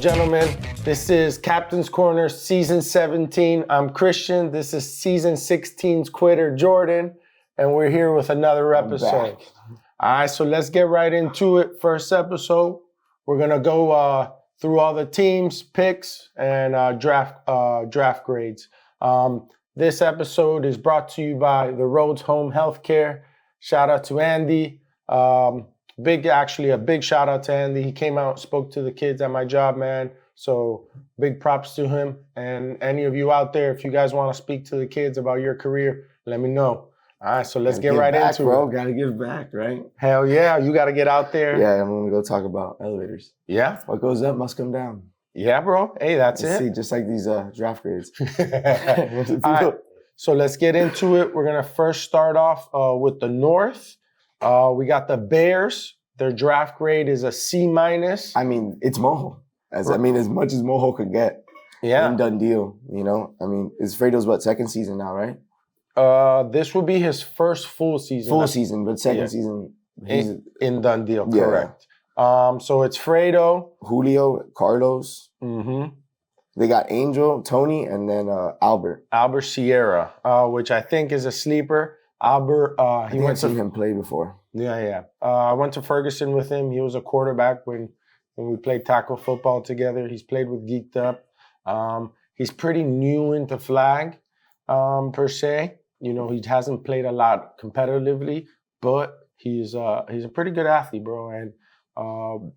gentlemen? This is Captain's Corner, Season 17. I'm Christian. This is Season 16's quitter, Jordan. And we're here with another episode. All right, so let's get right into it. First episode, we're going to go through all the teams, picks, and draft grades. This episode is brought to you by the Rhodes Home Healthcare. Shout out to Andy. A big shout out to Andy. He came out and spoke to the kids at my job, man. So big props to him. And any of you out there, if you guys want to speak to the kids about your career, let me know. All right, so let's get right into it. Gotta give back, right? Hell yeah, you got to get out there. Yeah, I'm gonna go talk about elevators. Yeah? What goes up must come down. Yeah, bro. Hey, that's Let's it. see, just like these draft grades. All right, so let's get into it. We're going to first start off with the North. We got the Bears. Their draft grade is a C-. I mean, it's Mojo. As much as Mojo could get. Yeah. Done deal, you know? I mean, it's Fredo's second season now, right? This would be his first full season. Full season, but second season. He's in done deal, correct. So it's Fredo. Julio, Carlos. Mm-hmm. They got Angel, Tony, and then Albert. Albert Sierra, which I think is a sleeper. Albert, I've seen him play before. Yeah. I went to Ferguson with him. He was a quarterback when we played tackle football together. He's played with Geeked Up. He's pretty new into flag, per se. You know, he hasn't played a lot competitively, but he's a pretty good athlete, bro. And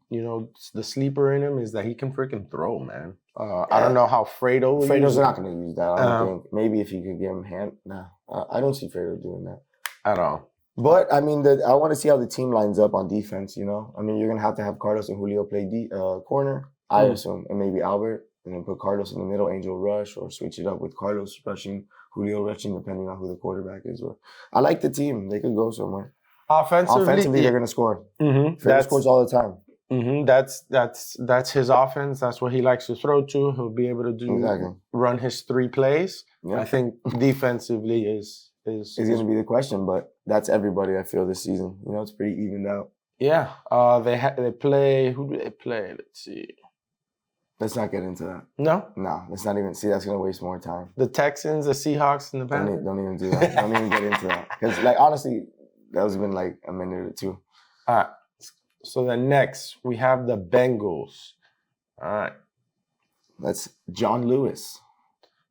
you know, the sleeper in him is that he can freaking throw, man. I don't know how Fredo's not going to use that. I don't think. Maybe if you could give him hand. Nah, I don't see Fredo doing that at all. But I mean, I want to see how the team lines up on defense. You know, I mean, you're going to have Carlos and Julio play corner, I assume, and maybe Albert, and then put Carlos in the middle, Angel rush, or switch it up with Carlos rushing, Julio rushing, depending on who the quarterback is. But I like the team. They could go somewhere. Offensively, they're going to score. Mm-hmm. Fredo scores all the time. Mm-hmm. That's his offense. That's what he likes to throw to. He'll be able to run his 3 plays. Yeah. I think defensively is going to be the question, but that's everybody. I feel this season. You know, it's pretty evened out. Yeah. They play. Who do they play? Let's see. Let's not get into that. No, let's not even see. That's going to waste more time. The Texans, the Seahawks, and the Panthers. Don't even do that. Don't even get into that. Because, honestly, that was been like a minute or two. All right. So then next, we have the Bengals. All right. That's John Lewis.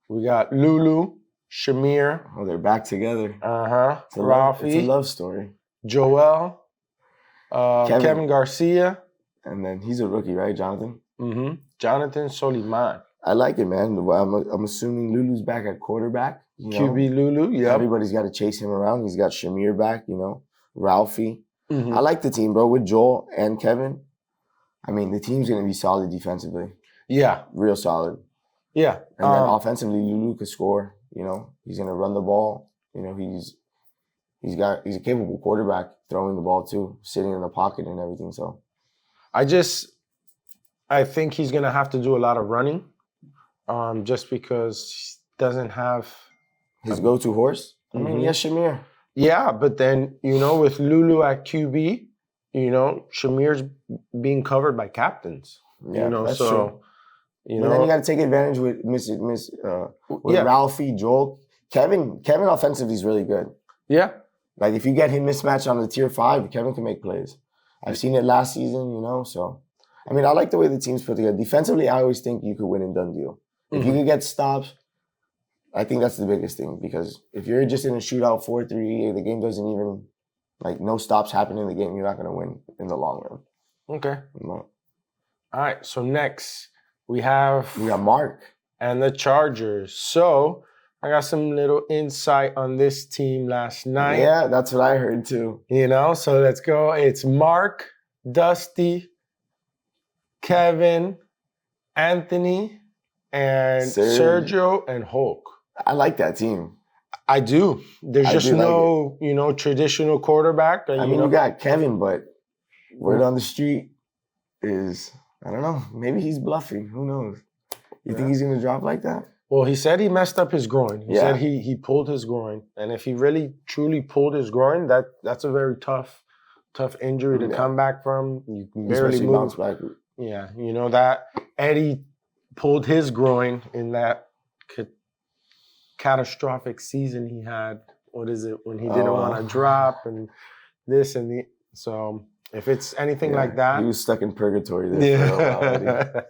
We got Lulu, Shamir. Oh, they're back together. Uh-huh. Ralphie. It's a love story. Joel. Kevin Garcia. And then he's a rookie, right, Jonathan? Mm-hmm. Jonathan Soliman. I like it, man. I'm assuming Lulu's back at quarterback. QB Lulu, yeah. Everybody's got to chase him around. He's got Shamir back, you know. Ralphie. Mm-hmm. I like the team, bro, with Joel and Kevin. I mean, the team's going to be solid defensively. Yeah. Real solid. Yeah. And then offensively, Lulu could score. You know, he's going to run the ball. You know, he's a capable quarterback throwing the ball too, sitting in the pocket and everything. So I think he's going to have to do a lot of running just because he doesn't have his go-to horse. I mean, yes, Shamir. Yeah, but then, you know, with Lulu at QB, you know, Shamir's being covered by captains. Yeah, you know, that's so true. You know, then you got to take advantage with Ralphie, Joel, Kevin. Kevin offensively is really good. Yeah, like if you get him mismatched on the tier 5, Kevin can make plays. I've seen it last season, you know. So, I mean, I like the way the team's put together. Defensively, I always think you could win in done deal. If you could get stops, I think that's the biggest thing, because if you're just in a shootout 4-3, the game doesn't even, no stops happen in the game, you're not going to win in the long run. Okay. No. All right, so next we got Mark. And the Chargers. So I got some little insight on this team last night. Yeah, that's what I heard too. You know, so let's go. It's Mark, Dusty, Kevin, Anthony, and Sergio and Hulk. I like that team. I do. There's just no, you know, traditional quarterback. I mean, you got Kevin, but word on the street is, I don't know, maybe he's bluffing. Who knows? You think he's going to drop like that? Well, he said he messed up his groin. He said he pulled his groin. And if he really, truly pulled his groin, that's a very tough injury to come back from. You can barely move. Bounce back. Yeah, you know that. Eddie pulled his groin in that catastrophic season he had. What is it? When he didn't want to drop and this and the. So if it's anything like that. He was stuck in purgatory there for a while, Eddie.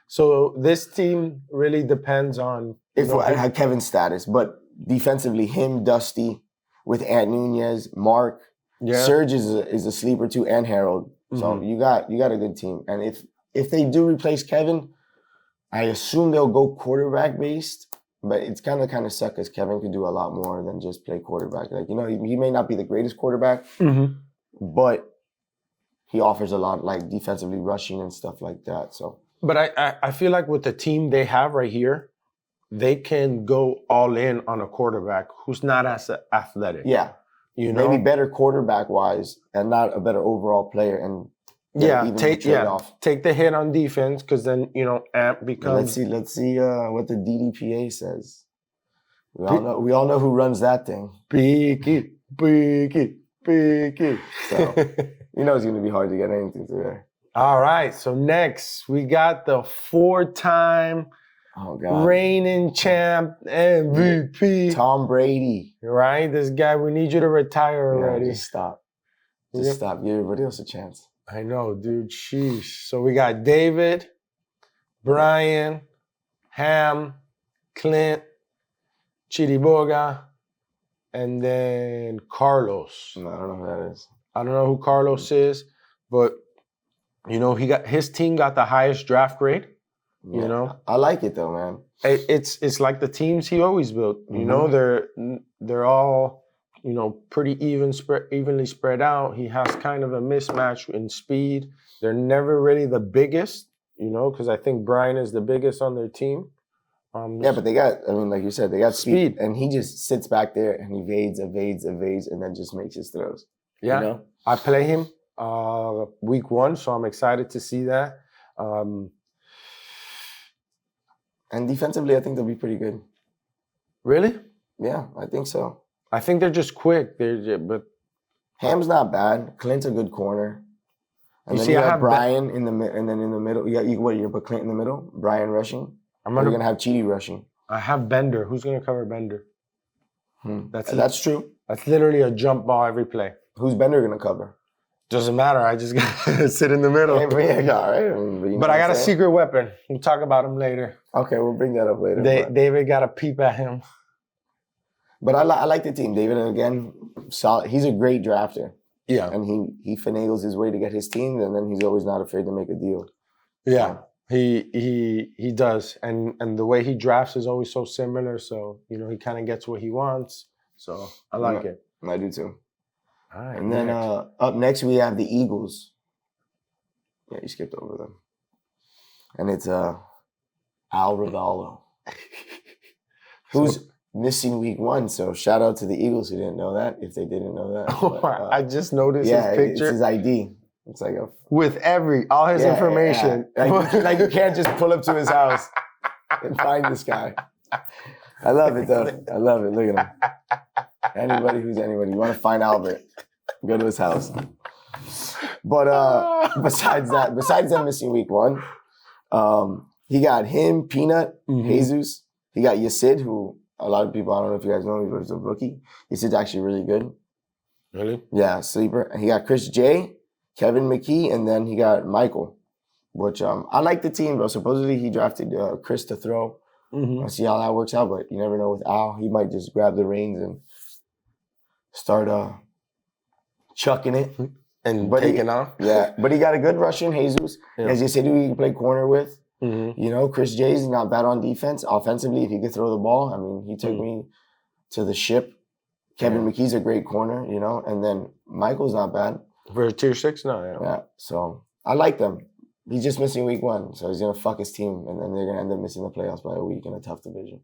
So this team really depends on Kevin's status, but defensively, him, Dusty, with Ant Nunez, Mark, Serge is a sleeper too, and Harold. So you got a good team. And if they do replace Kevin, I assume they'll go quarterback based. But it's kind of suck because Kevin could do a lot more than just play quarterback. Like, you know, he may not be the greatest quarterback, but he offers a lot, like defensively rushing and stuff like that. So, but I feel like with the team they have right here, they can go all in on a quarterback who's not as athletic. Yeah, you know, maybe better quarterback wise and not a better overall player. And take the hit on defense because then Amp becomes. Let's see what the DDPA says. We all know who runs that thing. Picky. So it's going to be hard to get anything through there. All right, so next we got the 4-time reigning champ MVP Tom Brady. Right, this guy. We need you to retire already. Just stop. Give everybody else a chance. I know, dude. Sheesh. So we got David, Brian, Ham, Clint, Chiriboga, and then Carlos. No, I don't know who that is. I don't know who Carlos is, but his team got the highest draft grade. Yeah. I like it though, man. It's like the teams he always built. They're all pretty evenly spread out. He has kind of a mismatch in speed. They're never really the biggest, because I think Brian is the biggest on their team. But they got, like you said, they got speed. And he just sits back there and evades, and then just makes his throws. Yeah. I play him week 1, so I'm excited to see that. And defensively, I think they'll be pretty good. Really? Yeah, I think so. I think they're just quick. But Ham's not bad. Clint's a good corner. And then you have Brian in the middle. Yeah, you're gonna put Clint in the middle. Brian rushing. You're gonna have Chidi rushing. I have Bender. Who's gonna cover Bender? That's true. That's literally a jump ball every play. Who's Bender gonna cover? Doesn't matter. I just gotta sit in the middle. All right. But I got a secret weapon. We'll talk about him later. Okay, we'll bring that up later. David got to peep at him. But I like the team. David, again, solid. He's a great drafter. Yeah. And he finagles his way to get his team, and then he's always not afraid to make a deal. Yeah. So. He does. And the way he drafts is always so similar. So, he kind of gets what he wants. So I like it. I do too. All right. And then up next we have the Eagles. Yeah, you skipped over them. And it's Al Ravallo. Who's missing week 1. So shout out to the Eagles who didn't know that, if they didn't know that. But, I just noticed his picture. It's his ID. It's like with all his information. Yeah. Like you can't just pull up to his house and find this guy. I love it though. I love it. Look at him. Anybody. You want to find Albert, go to his house. But besides them missing week 1, he got him, Peanut, Jesus. He got Yasid, who a lot of people, I don't know if you guys know, he was a rookie. Yasid's actually really good. Really? Yeah, sleeper. And he got Chris J, Kevin McKee, and then he got Michael, which I like the team, bro. Supposedly he drafted Chris to throw. I'll see how that works out, but you never know with Al. He might just grab the reins and start chucking it. And taking off. Yeah, but he got a good Russian, Jesus. Yeah. As you said, who he can play corner with. Chris J's not bad on defense. Offensively, if he could throw the ball, he took me to the ship. Kevin McKee's a great corner, and then Michael's not bad. For a tier 6? No, yeah. So I like them. He's just missing week 1, so he's gonna fuck his team, and then they're gonna end up missing the playoffs by a week in a tough division.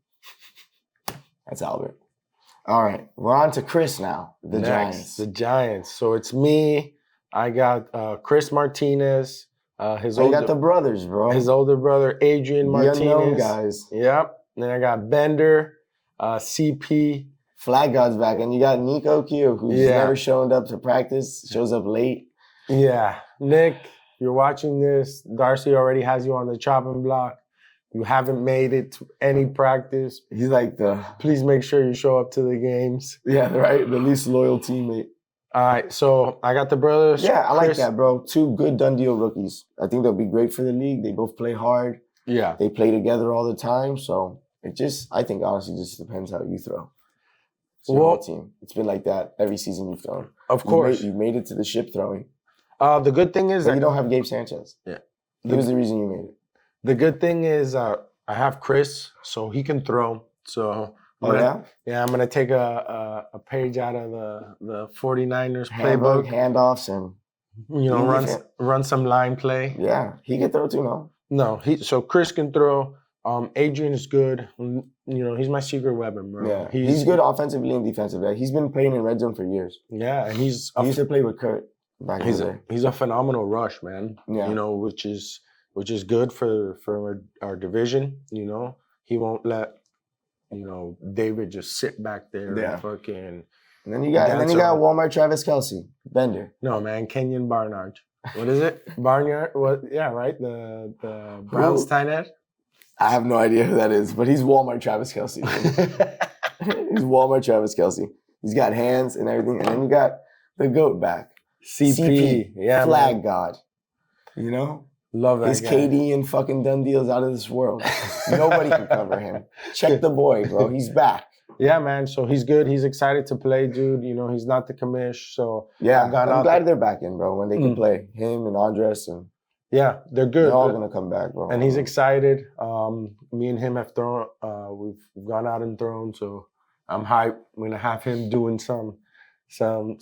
That's Albert. All right, we're on to Chris now. Giants. The Giants. So it's me. I got Chris Martinez. You got the brothers, bro. His older brother, Adrian Martinez. The unknown guys. Yep. Then I got Bender, CP. Flag God's back. And you got Nico Q, who's never shown up to practice, shows up late. Yeah. Nick. you're watching this, Darcy already has you on the chopping block. You haven't made it to any practice. He's like Please make sure you show up to the games. the least loyal teammate. All right, so I got the brothers. Yeah, I like Chris. that, bro. 2 good done deal rookies. I think they'll be great for the league. They both play hard. Yeah. They play together all the time. So I think honestly just depends how you throw. It's your whole team. It's been like that every season you've thrown. Of course. You made it to the ship throwing. The good thing is But that you don't have Gabe Sanchez. Yeah. He was the reason you made it. The good thing is I have Chris, so he can throw. So Oh, yeah? Yeah, I'm gonna take a page out of the 49ers playbook. Handoffs and Run some line play. yeah, he can throw too, no? No, so Chris can throw. Adrian is good. He's my secret weapon, bro. Yeah, he's good offensively and defensively. He's been playing in red zone for years. Yeah, and he used to play with Kurt back in the day. He's a phenomenal rush, man. Yeah. Which is good for our division. He won't let David just sit back there and fucking. And then you got Walmart Travis Kelce, Bender. No, man, Kenyon Barnard. What is it? Barnyard? What? Yeah, right. The Browns tight end. I have no idea who that is, but he's Walmart Travis Kelce. He's Walmart Travis Kelce. He's got hands and everything, and then you got the GOAT back, CP. Yeah, flag man. god. Love that His guy. KD and fucking done deals out of this world. Nobody can cover him. Check the boy, bro. He's back. Yeah, man. So he's good. He's excited to play, dude. He's not the commish. So yeah, I'm glad they're back in, bro. When they can play, him and Andres and yeah, they're good. They're all gonna come back, bro. And he's excited. Me and him have thrown. We've gone out and thrown. So I'm hyped. I'm gonna have him doing some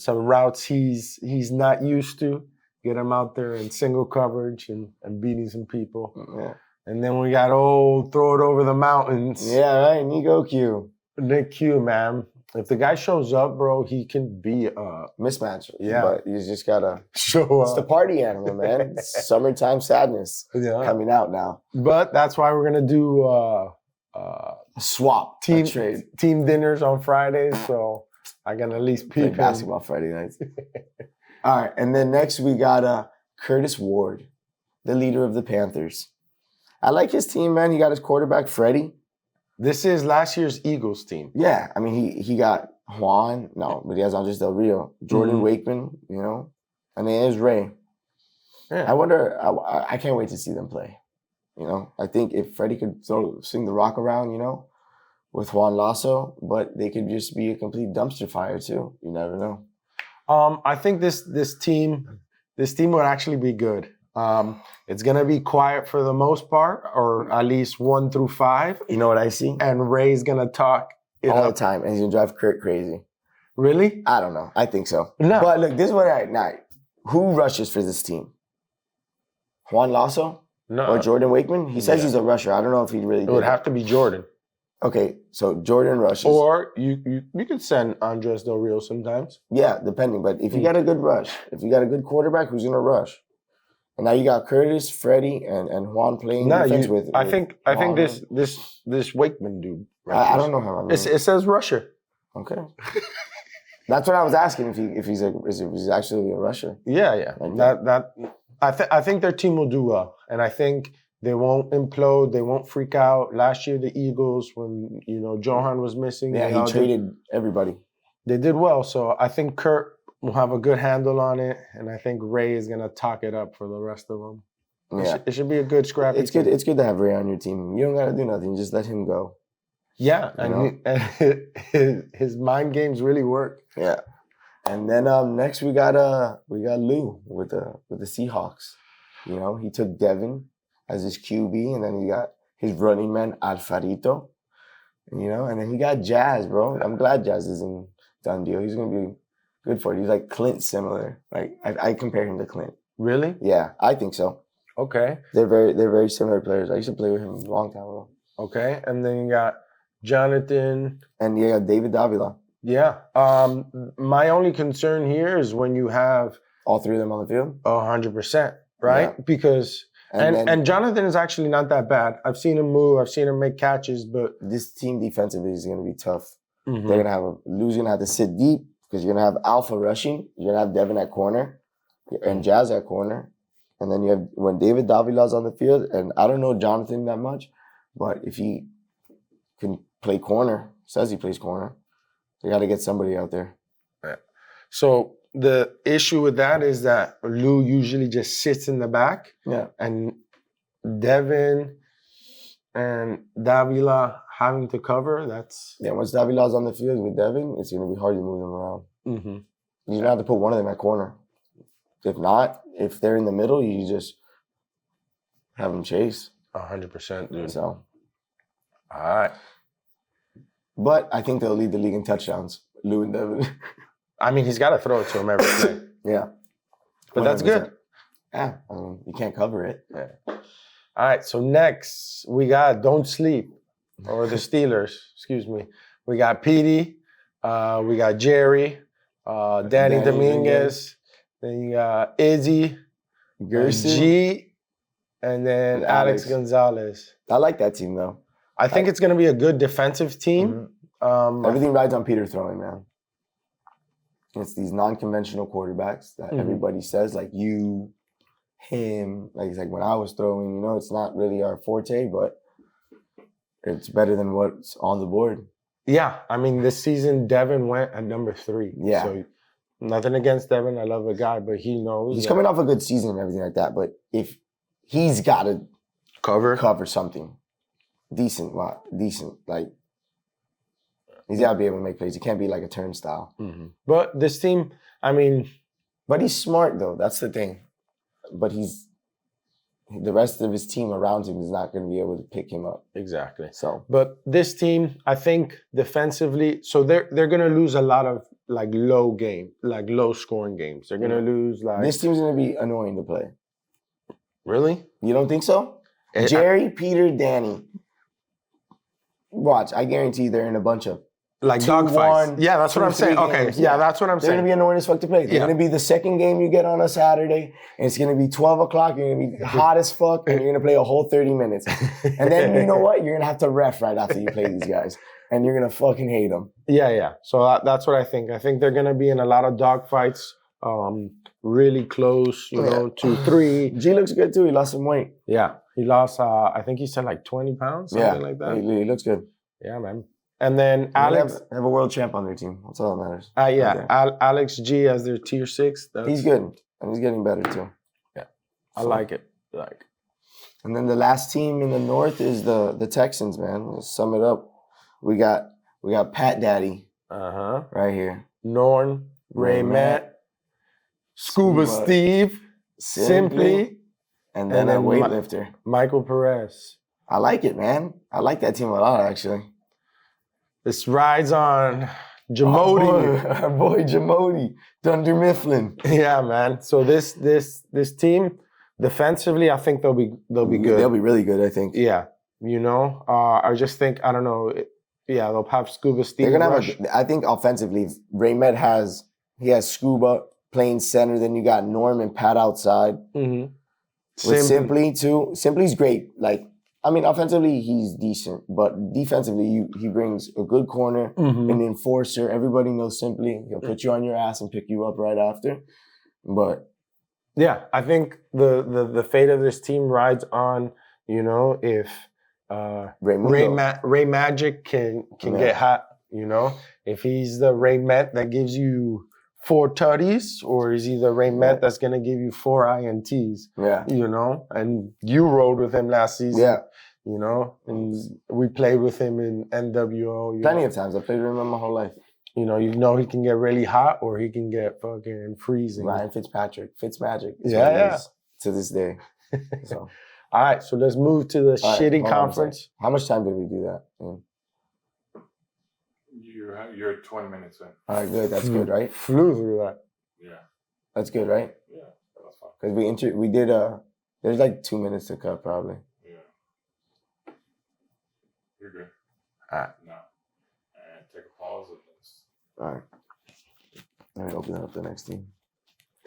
routes he's not used to. Get him out there in single coverage and beating some people. Yeah. And then we got throw it over the mountains. Yeah, right. Nico Q. Nick Q, man. If the guy shows up, bro, he can be a mismatch. Yeah. But you just gotta show up. It's the party animal, man. It's summertime sadness coming out now. But that's why we're gonna do swap team dinners on Fridays. So I can at least play basketball Friday nights. All right, and then next we got Curtis Ward, the leader of the Panthers. I like his team, man. He got his quarterback, Freddie. This is last year's Eagles team. Yeah, I mean, he got Juan. No, but he has Andres Del Rio. Jordan Wakeman, and then there's Ray. Yeah. I wonder, I can't wait to see them play. I think if Freddie could swing the rock around, with Juan Lasso, but they could just be a complete dumpster fire too. You never know. I think this team would actually be good. It's gonna be quiet for the most part, or at least 1 through 5. You know what I see? And Ray's gonna talk all the time, and he's gonna drive Kurt crazy. Really? I don't know. I think so. No. But look, this is what who rushes for this team? Juan Lasso? No. Or Jordan Wakeman? He says he's a rusher. I don't know if he really did. It would have to be Jordan. Okay, so Jordan rushes. Or you could send Andres Del Rio sometimes. Yeah, depending. But if you got a good rush, if you got a good quarterback, who's gonna rush? And now you got Curtis, Freddie, and Juan playing defense with. I think this Wakeman dude. I don't know how. It says rusher. Okay. That's what I was asking if he's actually a rusher. Yeah. Like I think their team will do well, and I think they won't implode. They won't freak out. Last year, the Eagles, when Johan was missing, he traded everybody. They did well, so I think Kurt will have a good handle on it, and I think Ray is gonna talk it up for the rest of them. Yeah, it should be a good scrappy. It's good. It's good to have Ray on your team. You don't gotta do nothing. Just let him go. Yeah, and his mind games really work. Yeah, and then next we got Lou with the Seahawks. He took Devin as his QB, and then he got his running man Alfarito. And then he got Jazz, bro. I'm glad Jazz isn't done deal. He's gonna be good for it. He's like Clint similar. Like I compare him to Clint. Really? Yeah, I think so. Okay. They're very similar players. I used to play with him a long time ago. Okay, and then you got Jonathan. And you got David Davila. Yeah. My only concern here is when you have all 3 of them on the field. 100%, right? Yeah. Because and Jonathan is actually not that bad. I've seen him move. I've seen him make catches, but this team defensively is going to be tough. Mm-hmm. They're going to have Lou's going to have to sit deep because you're going to have Alpha rushing. You're going to have Devin at corner and Jazz at corner. And then you have when David Davila's on the field, and I don't know Jonathan that much, but if he can play corner, says he plays corner, they got to get somebody out there. So the issue with that is that Lou usually just sits in the back, and Devin and Davila having to cover. That's once Davila's on the field with Devin, it's going to be hard to move them around. Mm-hmm. You're gonna have to put one of them at corner. If not, if they're in the middle, you just have them chase. 100%, dude. So, all right. But I think they'll lead the league in touchdowns, Lou and Devin. I mean, he's got to throw it to him every play. Yeah. But that's good. Yeah, I mean, you can't cover it. Yeah. All right, so next we got Don't Sleep, or the Steelers, excuse me. We got Petey, we got Jerry, Danny Dominguez, then you got Izzy, Gerson, G, and then Alex Gonzalez. I like that team, though. I think it's going to be a good defensive team. Mm-hmm. Everything rides on Peter throwing, man. It's these non-conventional quarterbacks that everybody says, like you, him. Like it's like when I was throwing, it's not really our forte, but it's better than what's on the board. Yeah, I mean, this season Devin went at number 3. Yeah. So nothing against Devin. I love the guy, but he knows. He's coming off a good season and everything like that, but if he's got to cover something decent, like he's got to be able to make plays. He can't be like a turnstile. Mm-hmm. But this team, I mean... But he's smart, though. That's the thing. But the rest of his team around him is not going to be able to pick him up. Exactly. So, but this team, I think defensively, so they're going to lose a lot of like low scoring games. They're going to lose like... This team's going to be annoying to play. Really? You don't think so? Jerry, Peter, Danny. Watch, I guarantee they're in a bunch of like dogfights. Yeah, that's what I'm saying. Okay, yeah, that's what I'm saying. They're going to be annoying as fuck to play. They're going to be the second game you get on a Saturday, and it's going to be 12 o'clock. You're going to be hot as fuck, and you're going to play a whole 30 minutes. And then, you know what? You're going to have to ref right after you play these guys, and you're going to fucking hate them. Yeah. So that's what I think. I think they're going to be in a lot of dogfights, really close, 2-3. G looks good, too. He lost some weight. Yeah, he lost, I think he said like 20 pounds, something like that. He looks good. Yeah, man. And then Alex... They have a world champ on their team. That's all that matters. Alex G as their tier 6. He's good. And he's getting better, too. Yeah. I like it. And then the last team in the North is the Texans, man. Let's sum it up. We got Pat Daddy. Right here. Norn, Ray Matt, Scuba Steve, Simply, and then a weightlifter. Michael Perez. I like it, man. I like that team a lot, actually. This rides on Jamodi. Our boy Jamodi. Dunder Mifflin. Yeah, man. So this team, defensively, I think they'll be good. They'll be really good, I think. Yeah. I just think, I don't know. They'll have Scuba Steve. They're gonna have I think offensively, Raymet has Scuba playing center, then you got Norm and Pat outside. Mm-hmm. With Simply too. Simply's great. Offensively he's decent, but defensively he brings a good corner, an enforcer. Everybody knows Simply. He'll put you on your ass and pick you up right after. But yeah, I think the fate of this team rides on, if Ray Magic can get hot, if he's the Ray Met that gives you 4 tutties, or is he the Ray Met that's gonna give you 4 INTs? Yeah. And you rode with him last season. Yeah. And we played with him in NWO. Plenty of times. I played with him my whole life. He can get really hot, or he can get fucking freezing. Ryan Fitzpatrick. Fitzmagic. Yeah. To this day. So. All right, so let's move to the shitty conference. How much time did we do that? You're 20 minutes in. All right, good. That's good, right? Flew through that. Yeah. That's good, right? Yeah, that was fine. Because we did there's like 2 minutes to cut probably. Yeah. You're good. All right. No. And take a pause. All right. Let me open up the next team.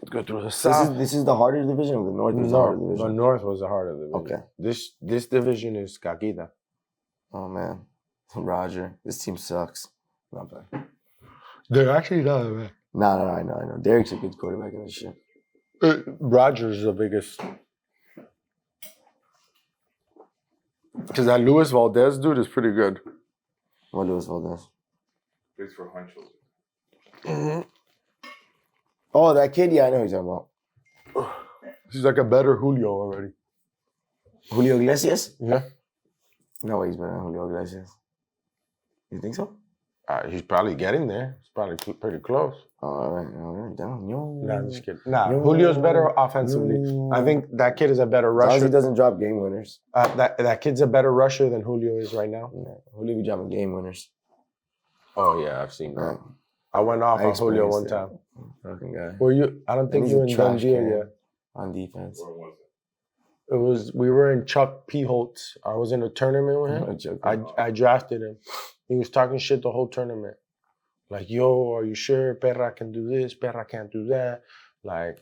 Let's go through the South. This is the harder division, or the North is the harder division? The North was the harder division. Okay. This division is Caquita. Oh man, Roger, this team sucks. Not bad. They're actually not bad. No, I know. Derek's a good quarterback in this shit. Rogers is the biggest. Because that Luis Valdez dude is pretty good. What Luis Valdez? Plays for Huncho. Mm-hmm. Oh, that kid? Yeah, I know who you're talking about. He's like a better Julio already. Julio Iglesias? Yeah. No way he's better than Julio Iglesias. You think so? He's probably getting there. He's probably pretty close. All right. Down. Nah, I'm just kidding. Nah, Julio's better offensively. I think that kid is a better As long as rusher. he doesn't drop game winners. That kid's a better rusher than Julio is right now. Yeah. Julio be dropping game winners. Oh yeah, I've seen that. Right. I went off I on Julio one experienced time. Fucking guy. Were you? I don't think he's you a and trash Dungia can. yet. On defense. Where was it? It was we were in Chuck P. Holtz. I was in a tournament with him. What a joke. I drafted him. He was talking shit the whole tournament. Like, yo, are you sure Perra can do this? Perra can't do that. Like,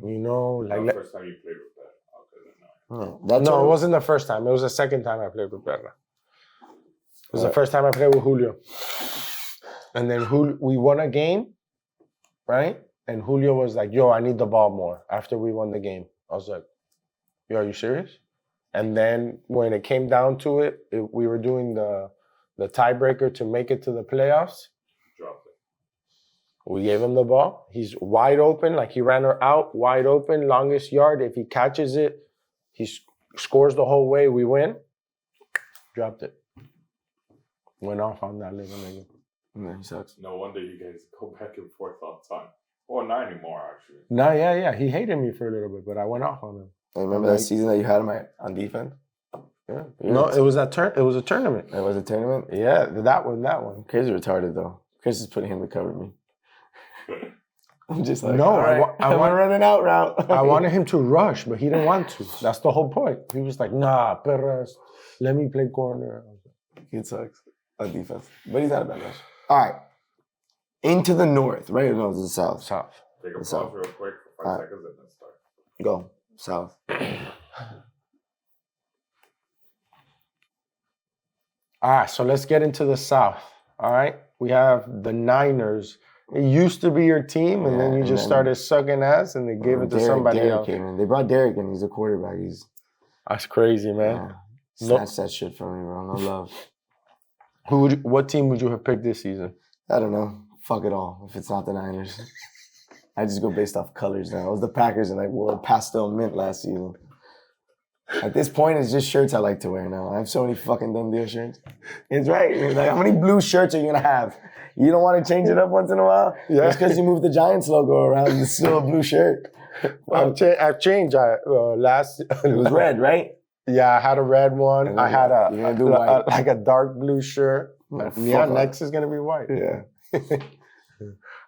you know, That like. was the first time you played with that. Okay, then no. That's No, it wasn't the first time. It was the second time I played with Perra. It was the first time I played with Julio. And then we won a game, right? And Julio was like, yo, I need the ball more after we won the game. I was like, yo, are you serious? And then when it came down to it, we were doing the tiebreaker to make it to the playoffs. Dropped it. We gave him the ball. He's wide open, like he ran her out, wide open, longest yard. If he catches it, he scores the whole way. We win. Dropped it. Went off on that little nigga. Yeah, he sucks. No wonder you guys go back and forth all the time. Well, not anymore, actually. No, yeah. He hated me for a little bit, but I went off on him. I remember that season that you had him on defense? Yeah. No, it was a tournament. It was a tournament? Yeah, that one. Chris is retarded, though. Chris is putting him to cover me. I'm just like, No, all right, I want running out route. I wanted him to rush, but he didn't want to. That's the whole point. He was like, nah, Perras, let me play corner. He sucks on defense. But he's not a bad rush. All right. Into the north, right? Or no, to the south. South. Take a pause So- real quick for 5 Alright. seconds and then start. Go. South. All right, so let's get into the South. All right, we have the Niners. It used to be your team, and then Yeah, you and just then- started sucking ass, and they gave it to somebody Derek else. came in. They brought Derek in. He's a quarterback. He's That's crazy, man. yeah. Nope. Snatch that shit from me, bro. No love. What team would you have picked this season? I don't know. Fuck it all. If it's not the Niners, I just go based off colors now. It was the Packers, and I wore pastel mint last season. At this point, it's just shirts I like to wear now. I have so many fucking Done Deal shirts. It's right. It's like, how many blue shirts are you gonna have? You don't want to change it up once in a while? Yeah. Just because you moved the Giants logo around, it's still a blue shirt. I've changed. Last It was red, right? Yeah, I had a red one. And I had you're gonna do white. like a dark blue shirt. No, Yeah, fuck off. next is gonna be white. Yeah.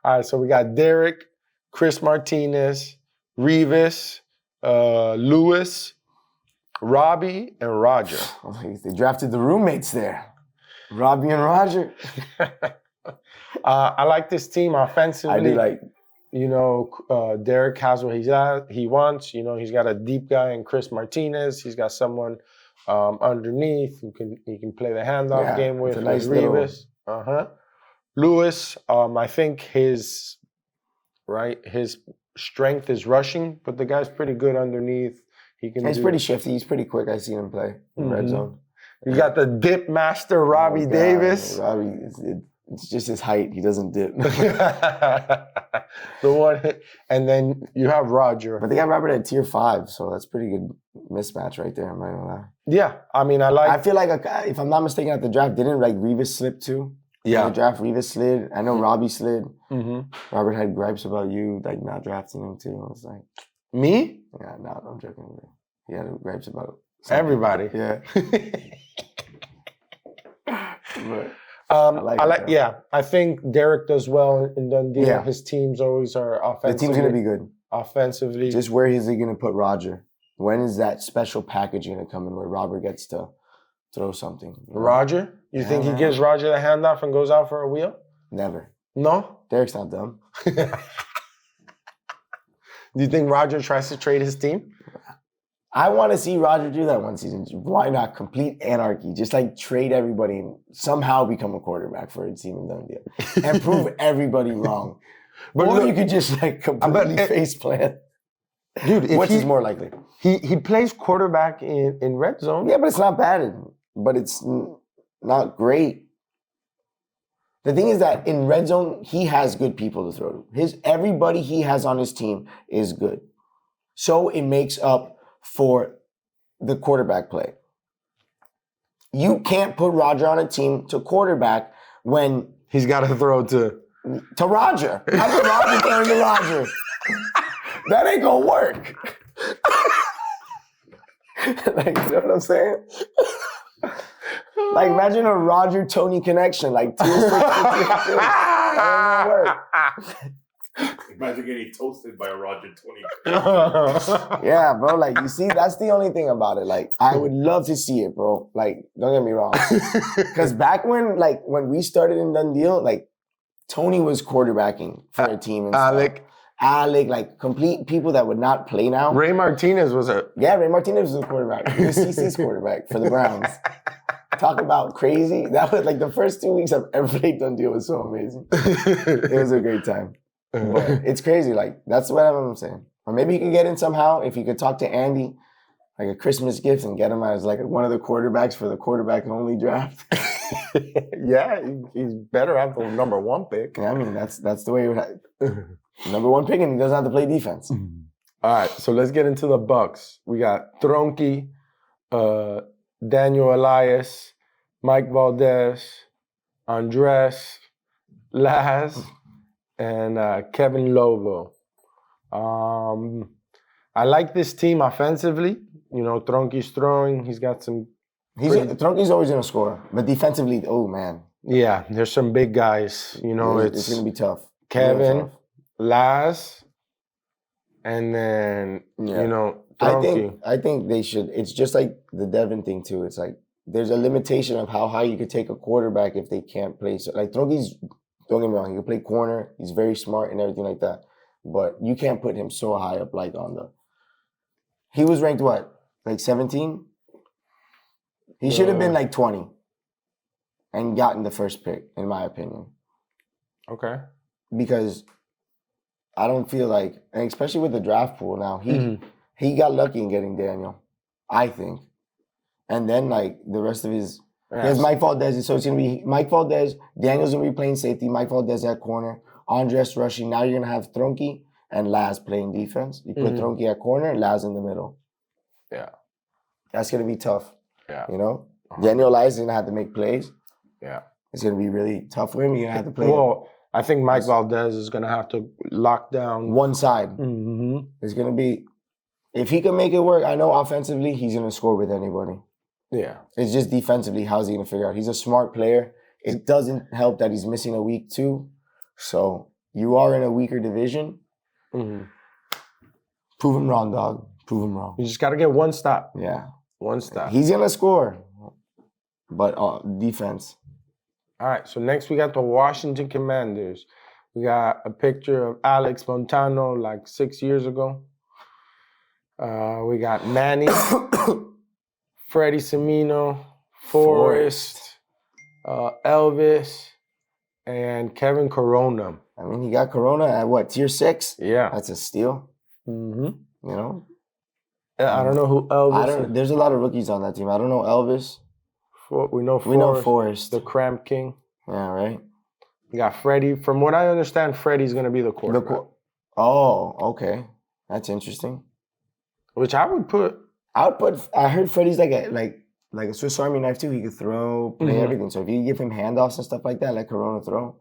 All right, so we got Derek, Chris Martinez, Revis, Lewis, Robbie, and Roger. They drafted the roommates there. Robbie and Roger. I like this team offensively. I do like You know, Derek has what he wants. You know, he's got a deep guy in Chris Martinez. He's got someone underneath who he can play the handoff Yeah, game with it's a nice Revis. Lewis, I think his strength is rushing, but the guy's pretty good underneath. he's pretty shifty. He's pretty quick. I've seen him play in red Mhm. zone. You got the dip master, Robbie Oh, God. Davis. Robbie, it's just his height. He doesn't dip. The one, and then you have Roger. But they got Robert at tier 5, so that's pretty good mismatch right there. I'm not gonna lie. Yeah, I mean, I I feel like if I'm not mistaken, at the draft, didn't like Revis slip too? Yeah. In the draft, Revis slid. I know Robbie slid. Mm-hmm. Robert had gripes about you like not drafting him too. I was like, Me? yeah, no, I'm joking. Bro. He had gripes about something. Everybody. Yeah. But I think Derek does well in Dundee. Yeah. His teams always are the offensively. team's gonna be good. Offensively. Just where is he gonna put Roger? When is that special package gonna come in where Robert gets to throw something? You know? Roger? You think he Yeah. gives Roger the handoff and goes out for a wheel? Never. No? Derek's not dumb. Do you think Roger tries to trade his team? I want to see Roger do that one season. Why not? Complete anarchy. Just like trade everybody and somehow become a quarterback for a team in Dundee and prove everybody wrong. But Or look, you could just like completely bet- face plant. Dude, if Which is more likely? he plays quarterback in red zone. Yeah, but it's not bad. But it's not great. The thing is that in red zone, he has good people to throw to. Everybody he has on his team is good. So it makes up for the quarterback play. You can't put Roger on a team to quarterback when He's got to throw to Roger. I put Roger throwing to Roger. That ain't gonna work. Like, you know what I'm saying? Like, imagine a Roger Tony connection, like 2 6 2. That ain't gonna work. Imagine getting toasted by a Roger 20. Yeah, bro. Like, you see, that's the only thing about it. Like, I would love to see it, bro. Like, don't get me wrong. Because back when we started in Done Deal, like, Tony was quarterbacking for a team and stuff. Alec, like complete people that would not play now. Ray Martinez was Ray Martinez was the quarterback. He was CC's quarterback for the Browns. Talk about crazy. That was like the first 2 weeks I've ever played Done Deal was so amazing. It was a great time. But it's crazy. Like, that's what I'm saying. Or maybe he could get in somehow if he could talk to Andy, like a Christmas gift, and get him as like one of the quarterbacks for the quarterback only draft. Yeah, he's better have the number 1 pick. Yeah, I mean, that's the way it would number 1 pick, and he doesn't have to play defense. All right, so let's get into the Bucks. We got Tronky, Daniel Elias, Mike Valdez, Andres, Laz, and Kevin Lobo. I like this team offensively. You know, Tronky's throwing. He's got some. Tronky's always going to score, but defensively, oh man. Yeah, there's some big guys. You know, it's going to be tough. Kevin, Laz, and then you know, Tronky. I think they should. It's just like the Devin thing too. It's like there's a limitation of how high you could take a quarterback if they can't play. So like Tronky's, don't get me wrong, he can play corner. He's very smart and everything like that. But you can't put him so high up like on the. He was ranked what? Like 17? He should have been like 20 and gotten the first pick, in my opinion. Okay. Because I don't feel like, and especially with the draft pool now, he got lucky in getting Daniel, I think. And then like the rest of his, because Mike Valdez, so it's going to be Mike Valdez, Daniel's going to be playing safety, Mike Valdez at corner, Andres rushing. Now you're going to have Tronky and Laz playing defense. You put Tronky at corner, Laz in the middle. Yeah. That's going to be tough. Yeah. You know? Daniel Elias is going to have to make plays. Yeah. It's going to be really tough for him. You're going to have to play. Well, I think Mike Valdez is going to have to lock down one side. Mm-hmm. It's going to be, if he can make it work, I know offensively he's going to score with anybody. Yeah. It's just defensively, how's he going to figure out? He's a smart player. It doesn't help that he's missing a week too. So you are in a weaker division. Mm-hmm. Prove him wrong, dog. Prove him wrong. You just got to get one stop. Yeah. One stop. He's going to score. But defense. All right. So next we got the Washington Commanders. We got a picture of Alex Montano like 6 years ago. We got Manny, Freddie Semino, Forrest, Elvis, and Kevin Corona. I mean, he got Corona at what, tier 6? Yeah. That's a steal. Mm-hmm. You know? I don't know who Elvis is. There's a lot of rookies on that team. I don't know Elvis. We know Forrest. The Cramp King. Yeah, right? We got Freddie. From what I understand, Freddie's going to be the quarterback. Oh, okay. That's interesting. Which I would put. I heard Freddie's like a Swiss Army knife too. He could throw, play everything. So if you give him handoffs and stuff like that, let Corona throw.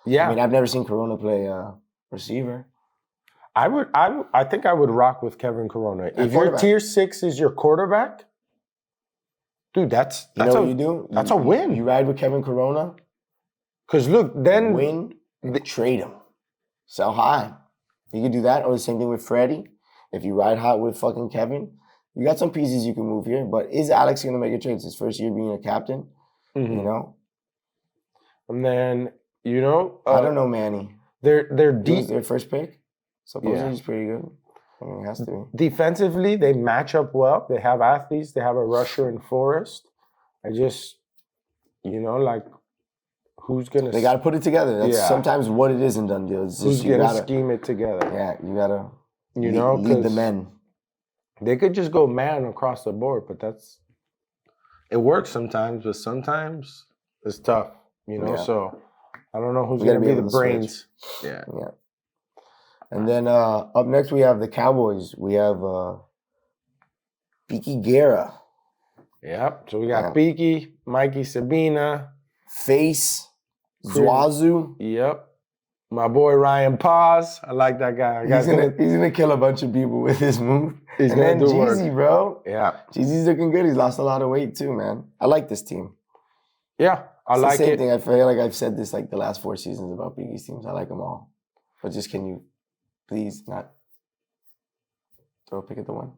Yeah. I mean, I've never seen Corona play receiver. I think I would rock with Kevin Corona. If your tier 6 is your quarterback, dude, that's what you do? That's a win. You ride with Kevin Corona. Because look, then win, trade him, sell high. You could do that, or the same thing with Freddie. If you ride hot with fucking Kevin, you got some pieces you can move here. But is Alex going to make a trade? It's his first year being a captain, you know. And then I don't know Manny. They're deep. Their first pick. Supposedly he's pretty good. I mean, it has to be. Defensively, they match up well. They have athletes. They have a rusher in Forrest. I just, like, who's gonna? They got to put it together. That's sometimes what it is in done deals. Who's gonna scheme it together? Yeah, you gotta. You know, lead the 'cause men. They could just go man across the board, but it works sometimes, but sometimes it's tough, you know. Yeah. So I don't know who's We gotta gonna be be able the to switch. brains. Yeah. Yeah. And then up next we have the Cowboys. We have Piki Guerra, Yep. So we got Yeah. Beaky, Mikey Sabina. Face, Chris- Zwazu. Yep. My boy Ryan Paz. I like that guy. He's gonna kill a bunch of people with his move. He's and gonna then do work. Jeezy, bro. Yeah. Jeezy's looking good. He's lost a lot of weight too, man. I like this team. Yeah. I It's like the same it. thing. I feel like I've said this like the last 4 seasons about Biggie's teams. I like them all. But just can you please not throw a pick at the one?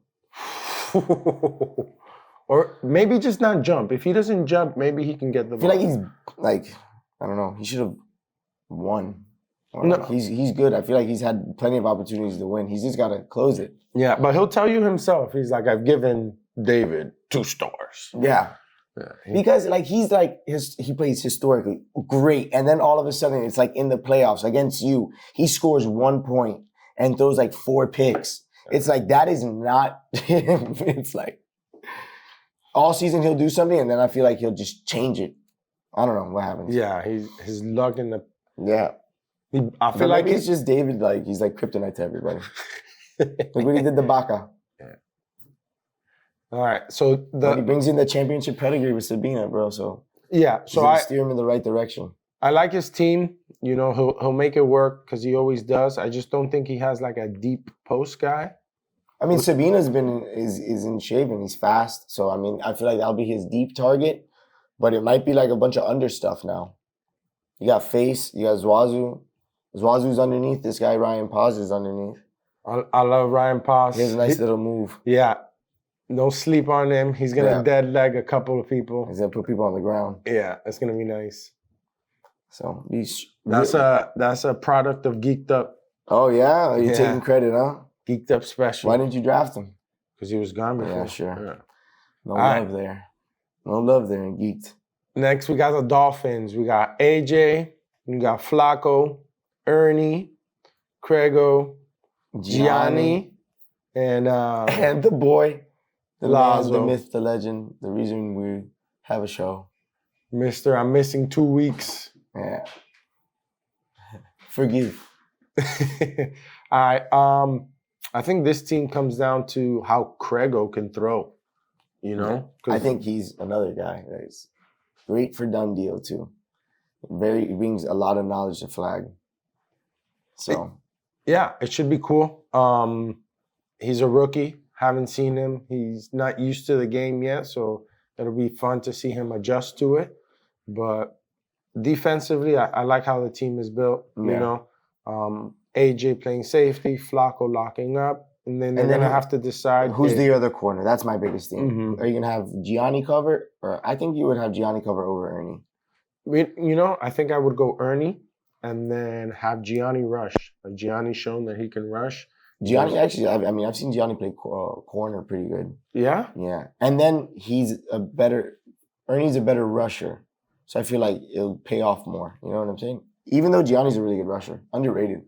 Or maybe just not jump. If he doesn't jump, maybe he can get the I feel ball. like he's like, I don't know. He should have won. Or No. like, he's good. I feel like he's had plenty of opportunities to win. He's just got to close it. Yeah, but he'll tell you himself. He's like, I've given David 2 stars. Yeah. Yeah. Because like he plays historically great, and then all of a sudden it's like in the playoffs against you, he scores 1 point and throws like 4 picks. It's like that is not him. It's like all season he'll do something, and then I feel like he'll just change it. I don't know what happens. Yeah, his luck in the. Yeah. I But feel like maybe it's just David. Like he's like kryptonite to everybody. Look what he did to Baca. All right, so But he brings in the championship pedigree with Sabina, bro. So so he's gonna steer him in the right direction. I like his team. You know, he'll make it work because he always does. I just don't think he has like a deep post guy. I mean, Sabina's is in shape and he's fast. So I mean, I feel like that'll be his deep target, but it might be like a bunch of under stuff now. You got Face, you got Zwazu. Zwazu's underneath. This guy Ryan Paz is underneath. I love Ryan Paz. He has a nice little move. Yeah, no sleep on him. He's gonna Yeah. dead leg a couple of people. He's gonna put people on the ground. Yeah, it's gonna be nice. So That's a product of Geeked Up. Oh yeah, you're Yeah. taking credit, huh? Geeked Up special. Why didn't you draft him? Because he was gone before. Yeah, sure. Yeah. No All love there. No love there in Geeked. Next, we got the Dolphins. We got AJ. We got Flacco, Ernie, Craigo, Gianni, and and the boy, the man, the Lazo. myth, the legend, the reason we have a show. Mr. I'm missing 2 weeks. Yeah. Forgive. All right. I think this team comes down to how Craigo can throw. You know, I think he's another guy that's great for done deal too. He brings a lot of knowledge to flag. So yeah, it should be cool. He's a rookie. Haven't seen him. He's not used to the game yet, so it'll be fun to see him adjust to it. But defensively, I like how the team is built. You Yeah. know, AJ playing safety, Flacco locking up, and then they're And then gonna who- have to decide who's the other corner? That's my biggest thing. Mhm. Are you gonna have Gianni cover? Or I think you would have Gianni cover over Ernie. You know, I think I would go Ernie and then have Gianni rush. Like Gianni's shown that he can rush. Gianni actually, I mean, I've seen Gianni play corner pretty good. Yeah. Yeah, and then Ernie's a better rusher, so I feel like it'll pay off more. You know what I'm saying? Even though Gianni's a really good rusher, underrated.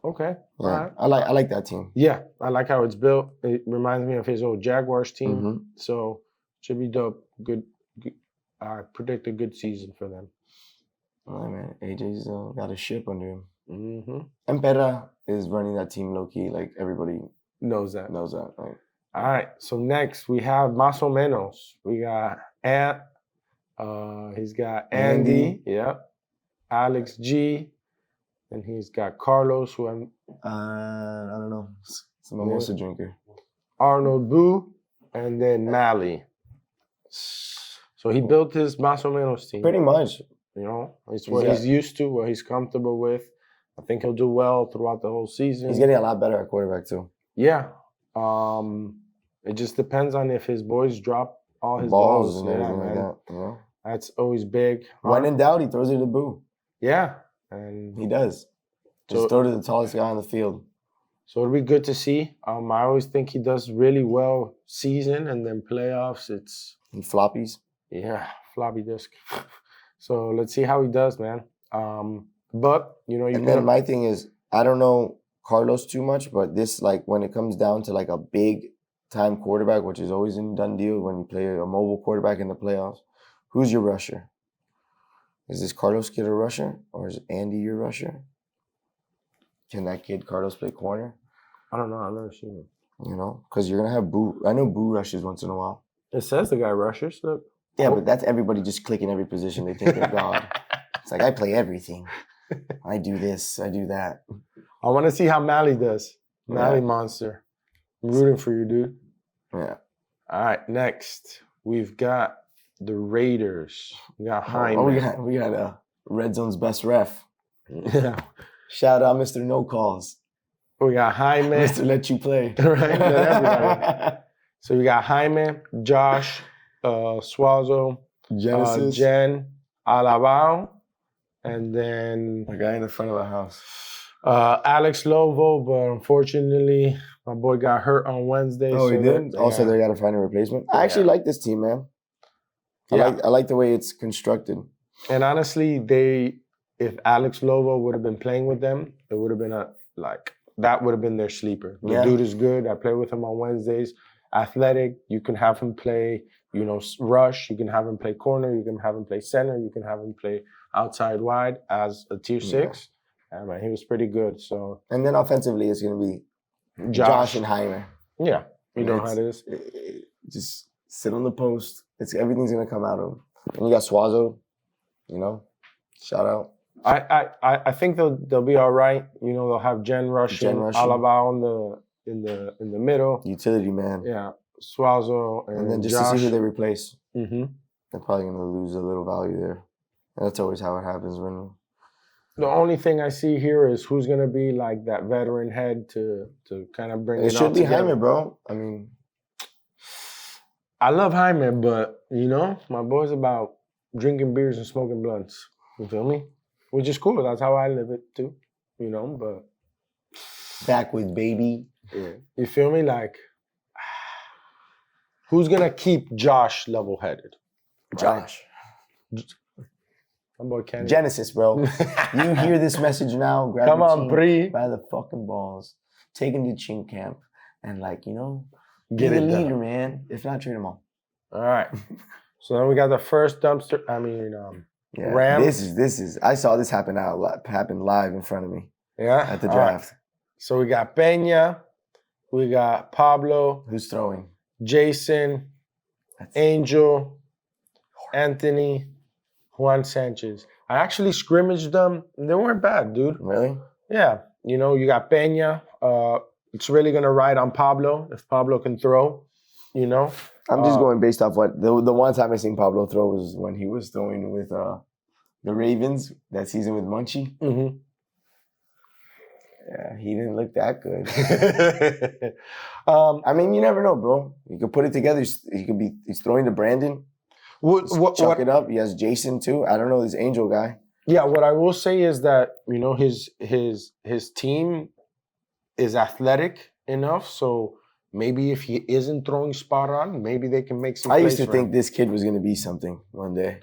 Okay. Yeah, All right. I like that team. Yeah, I like how it's built. It reminds me of his old Jaguars team. Mhm. So should be dope. Good. I predict a good season for them. Oh, man, AJ's got a ship under him. Mm-hmm. And Pera is running that team low key. Like everybody Knows that. knows that. Right? All right. So next we have Más o Menos. We got Ant. He's got Andy. Yep. Alex G. And he's got Carlos, who I'm I don't know. It's a mimosa drinker. Arnold Boo, and then Mally. So he built his Más o Menos team. Pretty much. You know, it's what He's he's used to, what he's comfortable with. I think he'll do well throughout the whole season. He's getting a lot better at quarterback too. Yeah. It just depends on if his boys drop all his Balls balls. and Yeah, everything like man. that. You know? That's always big. When in doubt, he throws it to Boo. Yeah. And He does. Just So- throw to the tallest guy on the field. so it'll be good to see. I always think he does really well season and then playoffs. It's He floppies. floppy disk. So let's see how he does, man. But you know, you And can then my thing is, I don't know Carlos too much, but this like when it comes down to like a big time quarterback, which is always a done deal when you play a mobile quarterback in the playoffs. Who's your rusher? Is this Carlos kid a rusher, or is Andy your rusher? Can that kid Carlos play corner? I don't know. I've never seen him. You know, because you're gonna have Boo. I know Boo rushes once in a while. It says the guy rushes. Look. Yeah, but that's everybody just clicking every position. They think they're God. It's like I play everything. I do this. I do that. I want to see how Mally does. Mally Yeah. monster. I'm rooting for you, dude. Yeah. All right, next we've got the Raiders. We got Hyman. Oh, we got Red Zone's best ref. Yeah. Shout out Mr. No Calls. We got Hyman. Mr. Let You Play. Right, let everybody. So we got Hyman, Josh, Swazo, Genesis. Jen, Alabao, and then The guy in the front of the house. Alex Lovo, but unfortunately, my boy got hurt on Wednesday. Oh, he so did? they- Also, yeah. they got to find a replacement. I actually like this team, man. I like the way it's constructed. And honestly, if Alex Lovo would have been playing with them, it would have been that would have been their sleeper. The Yeah. dude is good. I play with him on Wednesdays. Athletic. You can have him play, rush. You can have him play corner. You can have him play center. You can have him play outside wide as a tier 6. And man, he was pretty good. So And then offensively, it's going to be Josh and Hyman. yeah, you know how it is. Just sit on the post. Everything's going to come out of him. And you got Swazo, shout out. I think they'll be all right. They'll have Jen rushing, rushing. Alaba in the middle. Utility man. Yeah, Swazo and And then just Josh. to see who they replace, Mm-hmm. they're probably going to lose a little value there. And that's always how it happens when. The only thing I see here is who's gonna be like that veteran head to kind of bring It it all should be together. Hyman, bro. I mean, I love Hyman, but my boy's about drinking beers and smoking blunts. You feel me? Which is cool. That's how I live it too. But back with baby. yeah. You feel me? Like, who's gonna keep Josh level-headed? Josh. My boy Kenny. Genesis, bro. You hear this message now, grab Come your on, team Bree. by the fucking balls. Take him to Chink Camp and be Get the it done. leader, man. If not, trade him all. All right. So then we got the first dumpster. Yeah. Rams. This is I saw this happen live in front of me Yeah. at the All right. draft. So we got Peña, we got Pablo, Who's throwing? Jason, Angel, Anthony, Juan Sanchez. I actually scrimmaged them. And they weren't bad, dude. Really? Yeah. You got Peña. It's really going to ride on Pablo if Pablo can throw, I'm just going based off what the one time I seen Pablo throw was when he was throwing with the Ravens that season with Munchie. Mm-hmm. Yeah, he didn't look that good. I mean, you never know, bro. You could put it together. He's throwing to Brandon. Chuck it up. He has Jason too. I don't know this Angel guy. Yeah, what I will say is that his team is athletic enough, so maybe if he isn't throwing spot on, maybe they can make some. I used plays to for think him. this kid was gonna be something one day.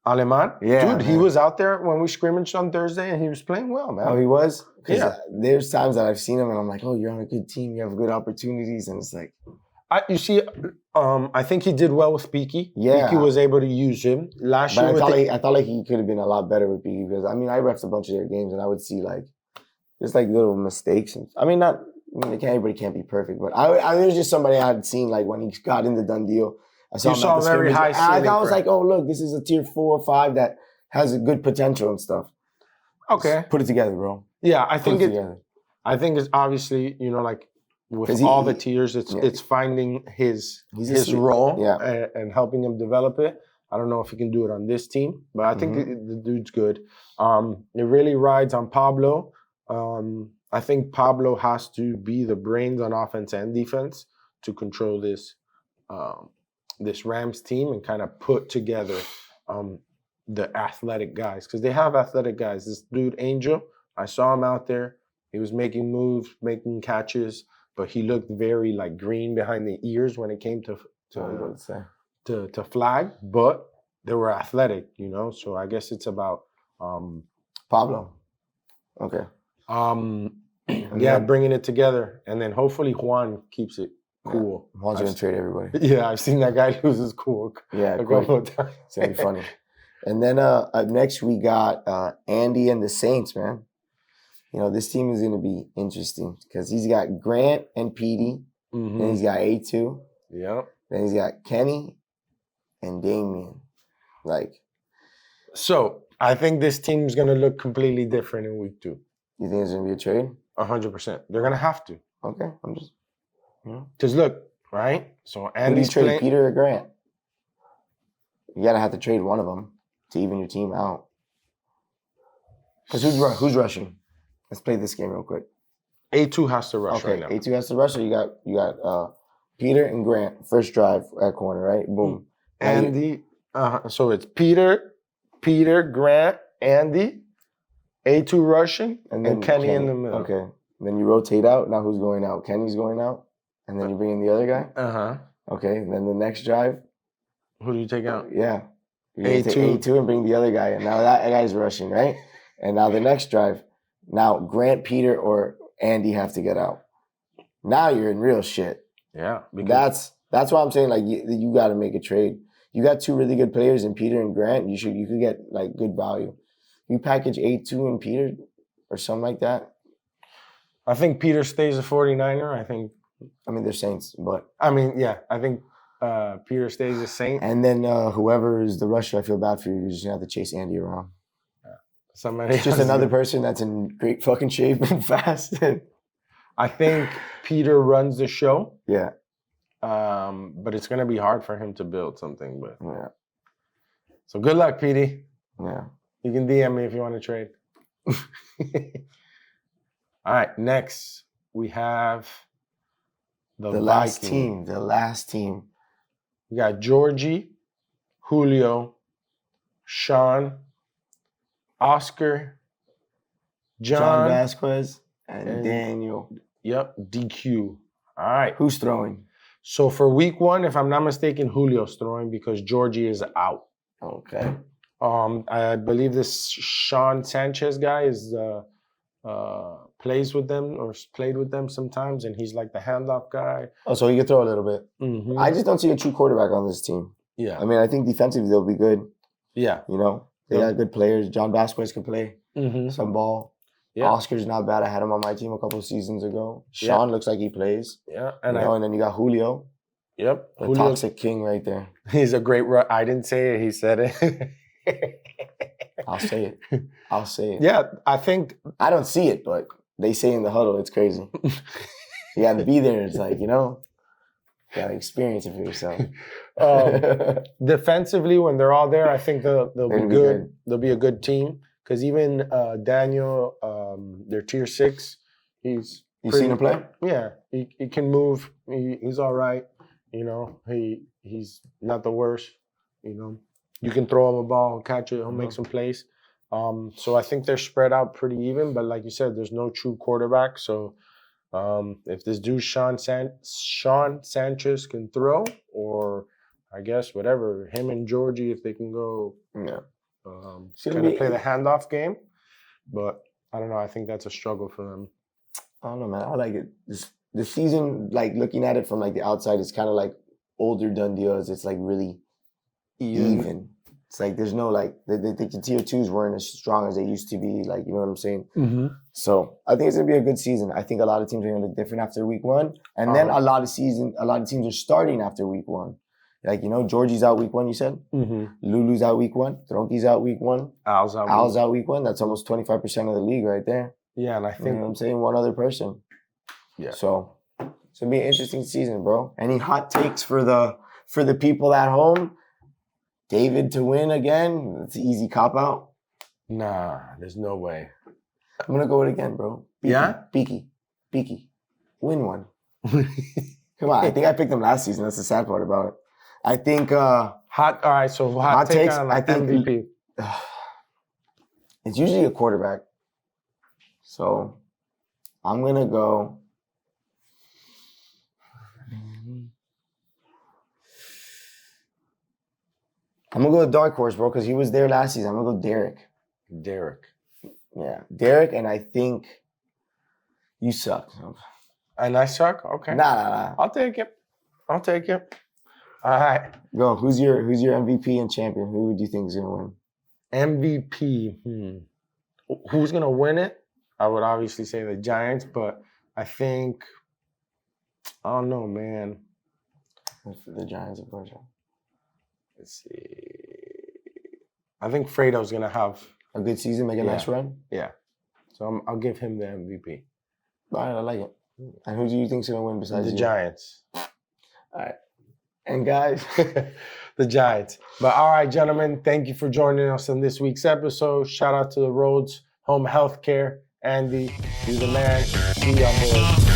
Aleman, Yeah, dude, he man. was out there when we scrimmaged on Thursday, and he was playing well, man. Oh, he was? Yeah. There's times that I've seen him and I'm like, oh, you're on a good team. You have good opportunities. And it's like, I think he did well with Peaky. Yeah. Peaky was able to use him last but year. I thought he could have been a lot better with BE because, I refed a bunch of their games and I would see just little mistakes. And everybody can't be perfect, but there's just somebody I had seen when he got in the done deal. I saw You him saw at the very scrimmage, high and I ceiling thought, I was for like, oh, look, this is a tier 4 or 5 that has a good potential and stuff. Okay. Just put it together, bro. Yeah, I think together. it's obviously, with 'Cause all the tiers, it's finding his role and helping him develop it. I don't know if he can do it on this team, but I think the dude's good. It really rides on Pablo. I think Pablo has to be the brains on offense and defense to control this Rams team and kind of put together the athletic guys, because they have athletic guys. This dude Angel, I saw him out there. He was making moves, making catches, but he looked very green behind the ears when it came to flag. But they were athletic, So I guess it's about Pablo. Okay. And Yeah, then bringing it together, and then hopefully Juan keeps it cool. Juan's gonna trade everybody. Yeah, I've seen that guy lose his cool Yeah, a quick. couple of times. It's gonna be funny. And then up next we got Andy and the Saints, man. You know, this team is gonna be interesting because he's got Grant and Petey, then he's got A2, Yeah. then he's got Kenny and Damian. Like, So I think this team's gonna look completely different in week 2. you think it's gonna be a trade? 100%. They're gonna have to. Okay, I'm just. You know. Cause look, right? So Who do you Andy's trade, playing. Peter or Grant? You gotta have to trade one of them to even your team out. Because who's rushing? Let's play this game real quick. A2 has to rush Okay, right now. A2 has to rush. So you got Peter and Grant first drive at corner, right? Boom. Andy. So it's Peter, Grant, Andy, A2 rushing, and Kenny in the middle. Okay. Then you rotate out. Now who's going out? Kenny's going out, and then you bring in the other guy. Okay. And then the next drive, Who do you take out? yeah, you take A2. A2 and bring the other guy, and now that guy's rushing, right? And now the next drive, now Grant, Peter, or Andy have to get out. Now you're in real shit. Yeah. Because That's why I'm saying like you got to make a trade. You got 2 really good players in Peter and Grant. You could get like good value. You package A2 and Peter or something like that. I think Peter stays a 49er. I mean, they're Saints, but I think Peter stays a Saint. and then whoever is the rusher, I feel bad for you. You're just gonna have to chase Andy around. Somebody It's just has to- another person that's in great fucking shape and fast. I think Peter runs the show, Yeah, but it's gonna be hard for him to build something. But yeah, so good luck, Petey. yeah. You can DM me if you want to trade. All right, next we have the last Vikings. team. The last team. We got Georgie, Julio, Sean, Oscar, John John. Vasquez and and- Daniel. Yep, DQ. All right. Who's throwing? So for week 1, if I'm not mistaken, Julio's throwing because Georgie is out. Okay. I believe this Sean Sanchez guy is plays with them or played with them sometimes, and he's like the handoff guy. Oh, so he can throw a little bit. Mm-hmm. I just don't see a true quarterback on this team. Yeah, I mean, I think defensively they'll be good. yeah. You know, they got good players. John Vasquez can play Mm-hmm. some ball. Yeah. Oscar's not bad. I had him on my team a couple of seasons ago. Yeah. Sean looks like he plays. Yeah, And, and then you got Julio, yep. the Julio, toxic king right there. he's a great. I didn't say it. He said it. I'll say it. I'll say it. Yeah, I think I don't see it, but they say in the huddle, it's crazy. You got to be there. It's like, you know, you got to experience it for yourself. defensively, when they're all there, I think they'll be They'll be good. good. They'll be a good team because even Daniel, their tier 6, he's You pretty- seen him play? Yeah, he can move. He's all right. You know, he's not the worst. You know, you can throw him a ball, he'll catch it, he'll make some plays. So I think they're spread out pretty even. But like you said, there's no true quarterback. So if this dude Sean Sanchez can throw, or I guess whatever, him and Georgie, if they can go, Yeah. kind of play the handoff game. But I don't know. I think that's a struggle for them. I don't know, man. I like it. The season, like looking at it from like the outside, it's kind of like older done deals. It's like really even. It's like there's no like the tier 2s weren't as strong as they used to be. Like, you know what I'm saying? Mm-hmm. So I think it's gonna be a good season. I think a lot of teams are gonna look different after week 1, and then a lot of teams are starting after week 1. Like, you know, Georgie's out week 1. You said Mm-hmm. Lulu's out week 1. Thronky's out week 1. Al's out. Al's out week 1. That's almost 25% of the league right there. Yeah, and I You know think what I'm saying? One other person. Yeah. So it's gonna be an interesting season, bro. Any hot takes for the people at home? David to win again? It's an easy cop out. nah, there's no way. I'm gonna go with it again, bro. Beaky, Yeah? Beaky. Win one. Come on. I think I picked them last season. That's the sad part about it. I think All right, so hot Hot take takes, on I think- MVP. it's usually a quarterback. So I'm gonna go. I'm gonna go with Dark Horse, bro, because he was there last season. I'm gonna go Derek. Derek. Yeah, Derek, and I think You suck. And I suck? Okay. Nah. I'll take it. All right. Go. Who's your MVP and champion? Who do you think is gonna win? MVP. Who's gonna win it? I would obviously say the Giants, but I think I don't know, man. The Giants, of course. Let's see. I think Fredo's gonna have A good season, make a nice run. Yeah. So I'll give him the MVP. All right, I like it. And who do you think's gonna win besides The you? Giants. All right. And guys, The Giants. But all right, gentlemen, thank you for joining us on this week's episode. Shout out to the Rhodes Home Healthcare. Andy, you're the man. See you on board.